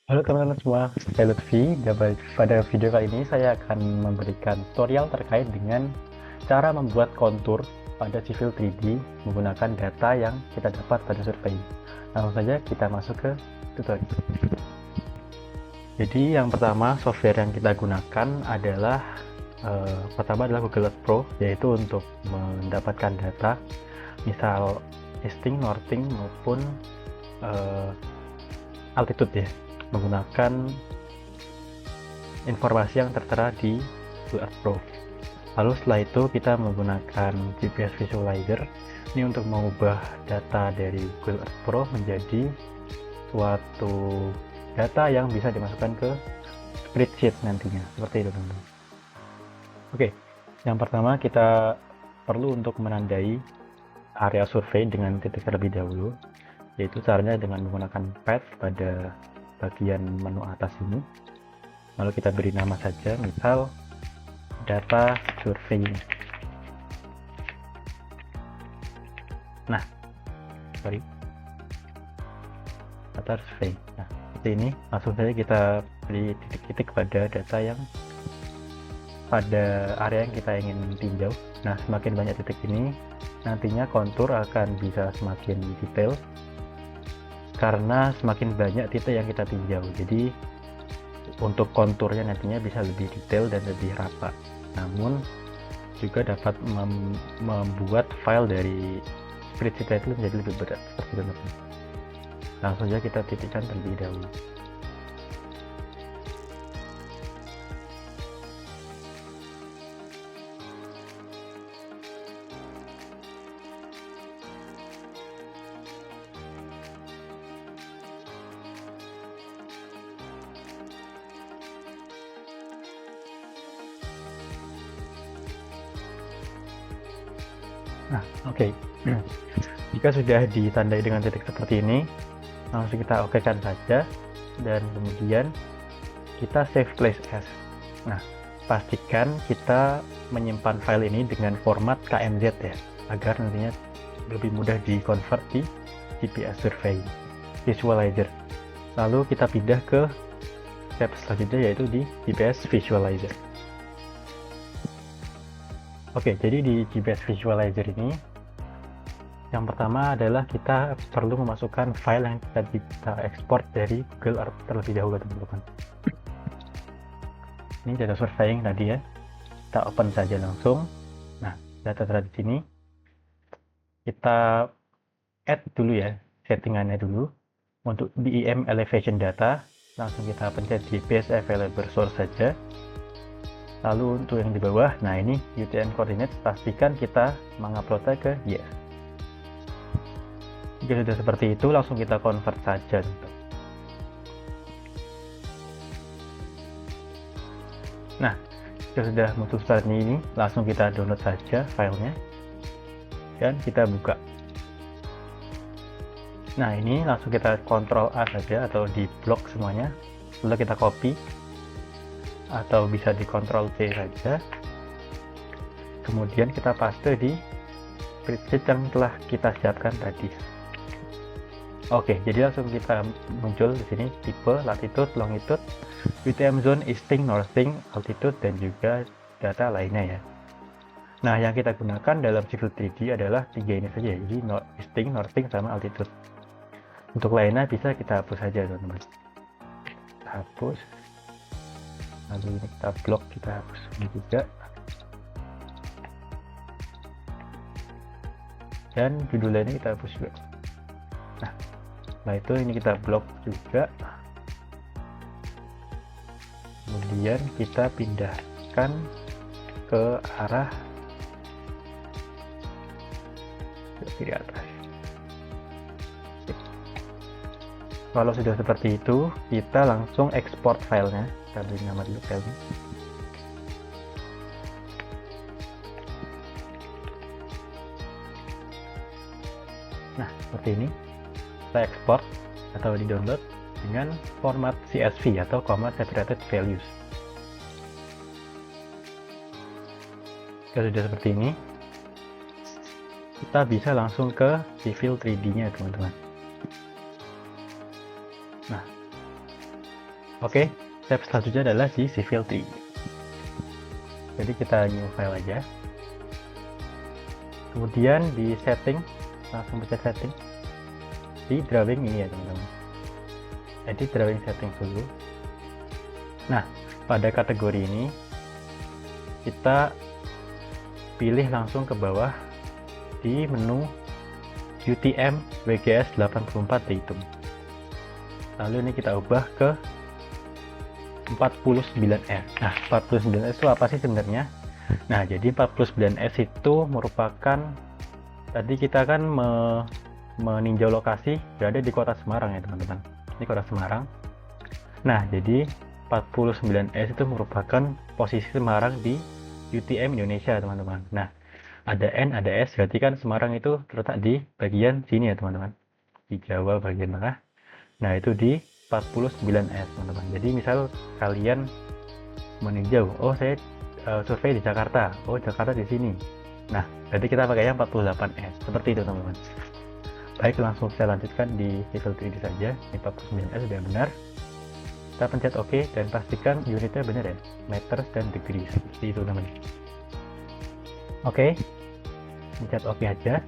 Halo teman-teman semua, saya Lutfi. Pada video kali ini saya akan memberikan tutorial terkait dengan cara membuat kontur pada Civil 3D menggunakan data yang kita dapat pada survei. Langsung saja kita masuk ke tutorial. Jadi yang pertama software yang kita gunakan adalah pertama adalah Google Earth Pro, yaitu untuk mendapatkan data misal easting, northing maupun altitude ya, menggunakan informasi yang tertera di Google Earth Pro. Lalu setelah itu kita menggunakan GPS Visualizer ini untuk mengubah data dari Google Earth Pro menjadi suatu data yang bisa dimasukkan ke spreadsheet nantinya, seperti itu teman-teman. Oke, yang pertama kita perlu untuk menandai area survei dengan titik terlebih dahulu, yaitu caranya dengan menggunakan path pada bagian menu atas ini. Lalu kita beri nama saja, misal data survei. Data survei. Nah, seperti ini. Langsung saja kita beri titik-titik pada data yang pada area yang kita ingin tinjau. Nah, semakin banyak titik ini, nantinya kontur akan bisa semakin detail karena semakin banyak titik yang kita tinjau. Jadi untuk konturnya nantinya bisa lebih detail dan lebih rata. Namun juga dapat membuat file dari spreadsheet itu menjadi lebih berat seperti itu. Langsung saja kita titikkan terlebih dahulu. Nah, oke. Jika sudah ditandai dengan titik seperti ini, langsung kita okekan saja dan kemudian kita save place as. Nah, pastikan kita menyimpan file ini dengan format KMZ ya, agar nantinya lebih mudah di-convert di GPS Survey Visualizer. Lalu kita pindah ke step selanjutnya, yaitu di GPS Visualizer. Oke, jadi di GPS Visualizer ini yang pertama adalah kita perlu memasukkan file yang kita ekspor dari Google Earth terlebih dahulu teman-teman. Ini data surveying tadi ya, kita open saja langsung. Nah, data di sini kita add dulu ya, settingannya dulu. Untuk BEM elevation data langsung kita pencet di base available source saja. Lalu untuk yang di bawah, nah ini UTM coordinates, pastikan kita menguploadnya ke yes. Jika sudah seperti itu, langsung kita convert saja. Nah, jika sudah muncul seperti ini, langsung kita download saja filenya dan kita buka. Nah, ini langsung kita Ctrl A saja atau di blok semuanya, lalu kita copy atau bisa di Ctrl C saja, kemudian kita paste di spreadsheet yang telah kita siapkan tadi. Oke, jadi langsung kita muncul di sini tipe, latitude, longitude, UTM zone, easting, northing, altitude, dan juga data lainnya ya. Nah, yang kita gunakan dalam Civil 3D adalah tiga ini saja, jadi easting, northing, sama altitude. Untuk lainnya bisa kita hapus saja teman-teman. Kita hapus. Lalu ini kita blok, kita hapus ini juga. Dan judulnya ini kita hapus juga. Nah, setelah itu ini kita blok juga. Kemudian kita pindahkan ke arah kiri atas. Kalau sudah seperti itu, kita langsung ekspor filenya. Kita beri nama dulu filenya. Nah, seperti ini. Kita ekspor atau di-download dengan format CSV atau Comma Separated Values. Jika sudah seperti ini, kita bisa langsung ke Civil 3D-nya teman-teman. Nah, Oke, step selanjutnya adalah di civility. Jadi kita new file aja. Kemudian di setting, langsung pencet setting. Di drawing ini ya teman-teman. Jadi drawing setting dulu. Nah, pada kategori ini kita pilih langsung ke bawah di menu UTM WGS 84 dihitung. Lalu ini kita ubah ke 49S. Nah, 49S itu apa sih sebenarnya? Nah, jadi 49S itu merupakan, tadi kita kan meninjau lokasi berada di kota Semarang ya teman-teman. Ini kota Semarang. Nah, jadi 49S itu merupakan posisi Semarang di UTM Indonesia teman-teman. Nah, ada N, ada S, berarti kan Semarang itu terletak di bagian sini ya teman-teman. Di Jawa bagian tengah. Nah, itu di 49S teman-teman. Jadi misal kalian meninjau, oh saya survei di Jakarta, oh Jakarta di sini. Nah, berarti kita pakai yang 48S, seperti itu teman-teman. Baik, langsung saya lanjutkan di civility ini saja. Ini 49S sudah benar. Kita pencet OK dan pastikan unitnya benar ya, meters dan degrees, seperti itu teman-teman. Oke, pencet OK aja.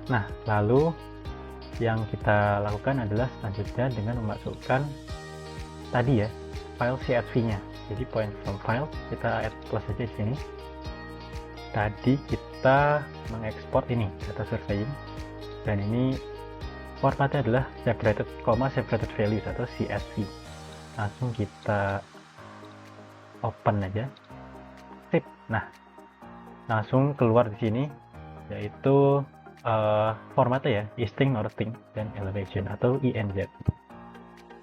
Nah, lalu yang kita lakukan adalah selanjutnya dengan memasukkan tadi ya file CSV-nya. Jadi point from file kita add plus aja di sini. Tadi kita mengekspor ini data surveying dan ini formatnya adalah separated comma separated values atau CSV. Langsung kita open aja. Sip. Nah, langsung keluar di sini yaitu formatnya ya, Easting, Northing, dan Elevation atau INZ.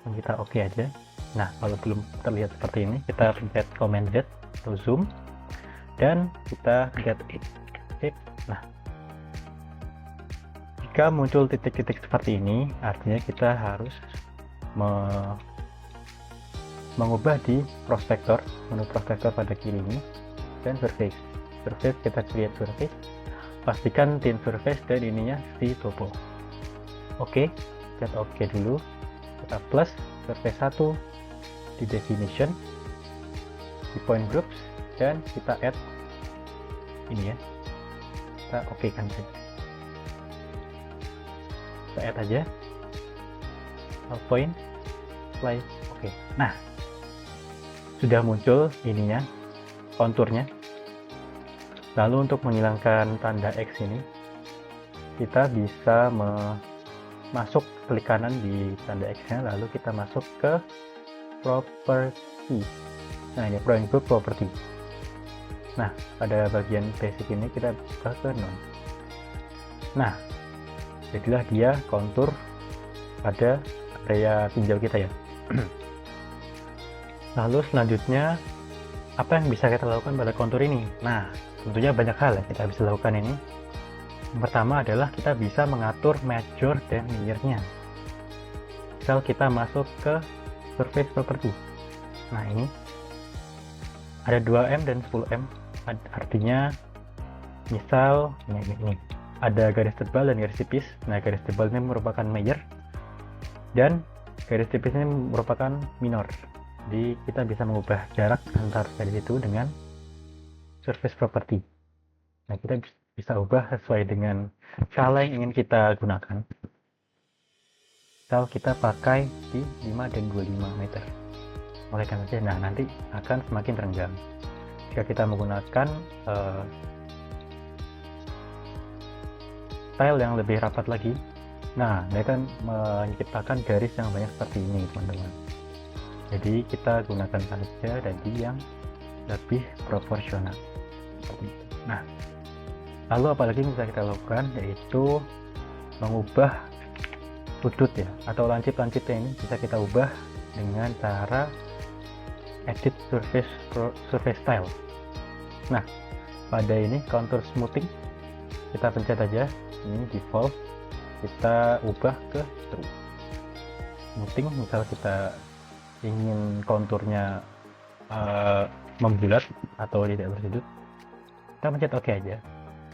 Kita OK aja. Nah, kalau belum terlihat seperti ini, kita pencet Command Z atau zoom dan kita get it. Sip. Nah, jika muncul titik-titik seperti ini, artinya kita harus mengubah di prospektor, menu prospektor pada kiri ini, dan surface. Surface kita create surface. Pastikan thin surface dan ininya si topo. Oke, set OK dulu. Kita plus surface 1 di definition, di point groups, dan kita add ini ya. Kita OK kan saja. Kita add aja. Point, play, OK. Nah, sudah muncul ininya, konturnya. Lalu untuk menghilangkan tanda X ini, kita bisa masuk klik kanan di tanda X-nya, lalu kita masuk ke property. Nah, ini point group property. Nah, pada bagian basic ini kita buka ke none. Nah, jadilah dia kontur pada area tinjau kita ya. Lalu selanjutnya, apa yang bisa kita lakukan pada kontur ini? Nah, tentunya banyak hal yang kita bisa lakukan ini. Yang pertama adalah kita bisa mengatur major dan minor-nya. Misal kita masuk ke surface property. Nah, ini ada 2M dan 10M. Artinya misal ini ada garis tebal dan garis tipis. Nah, garis tebal ini merupakan major dan garis tipis ini merupakan minor. Jadi kita bisa mengubah jarak antar garis itu dengan surface property. Nah, kita bisa ubah sesuai dengan skala yang ingin kita gunakan. Misal kita pakai di 5 dan 25 meter. Oleh karena itu, nah nanti akan semakin renggang. Jika kita menggunakan style yang lebih rapat lagi, nah ini akan menciptakan garis yang banyak seperti ini teman-teman. Jadi kita gunakan saja tadi yang lebih proporsional. Nah, lalu apalagi yang bisa kita lakukan yaitu mengubah sudut ya, atau lancip-lancipnya ini bisa kita ubah dengan cara edit surface style. Nah, pada ini contour smoothing kita pencet aja, ini default, kita ubah ke true. Smoothing, misal kita ingin konturnya membulat atau tidak bersudut, kita pencet OK aja.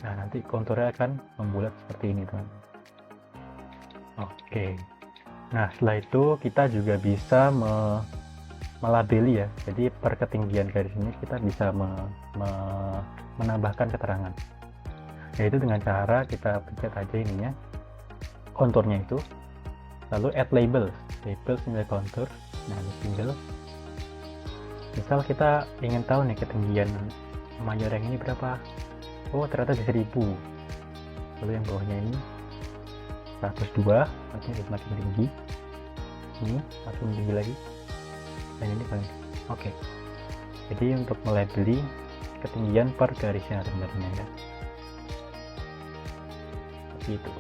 Nah, nanti konturnya akan membulat seperti ini teman. Oke. Nah, setelah itu kita juga bisa melabeli ya. Jadi per ketinggian garis ini kita bisa menambahkan keterangan, yaitu dengan cara kita pencet aja ininya, konturnya itu, lalu add label nilai kontur. Nah, ini tinggal misal kita ingin tahu nih ketinggian mayor yang ini berapa. Oh, ternyata di 1000. Lalu yang bawahnya ini 102, artinya semakin tinggi. Ini makin tinggi lagi, dan ini paling oke. Jadi untuk melabeli ketinggian per garisnya sebenarnya ya, seperti itu.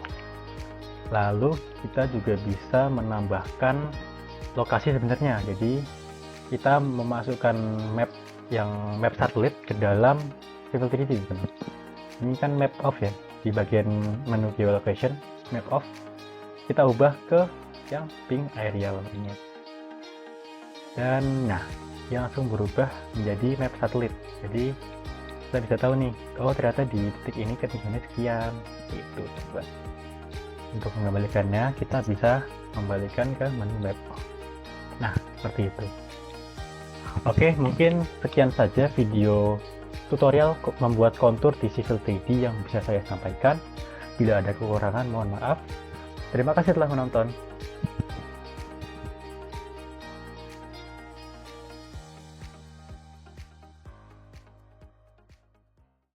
Lalu kita juga bisa menambahkan lokasi sebenarnya. Jadi kita memasukkan map satelit ke dalam Civil 3D. Ini kan map off ya, di bagian menu geolocation map off kita ubah ke yang ping aerial ini, dan nah dia langsung berubah menjadi map satelit. Jadi kita bisa tahu nih, oh ternyata di titik ini ketinggiannya sekian. Itu coba untuk mengembalikannya kita bisa kembalikan ke menu map off. Nah, seperti itu. Oke, mungkin sekian saja video tutorial membuat kontur di Civil 3D yang bisa saya sampaikan. Bila ada kekurangan, mohon maaf. Terima kasih telah menonton.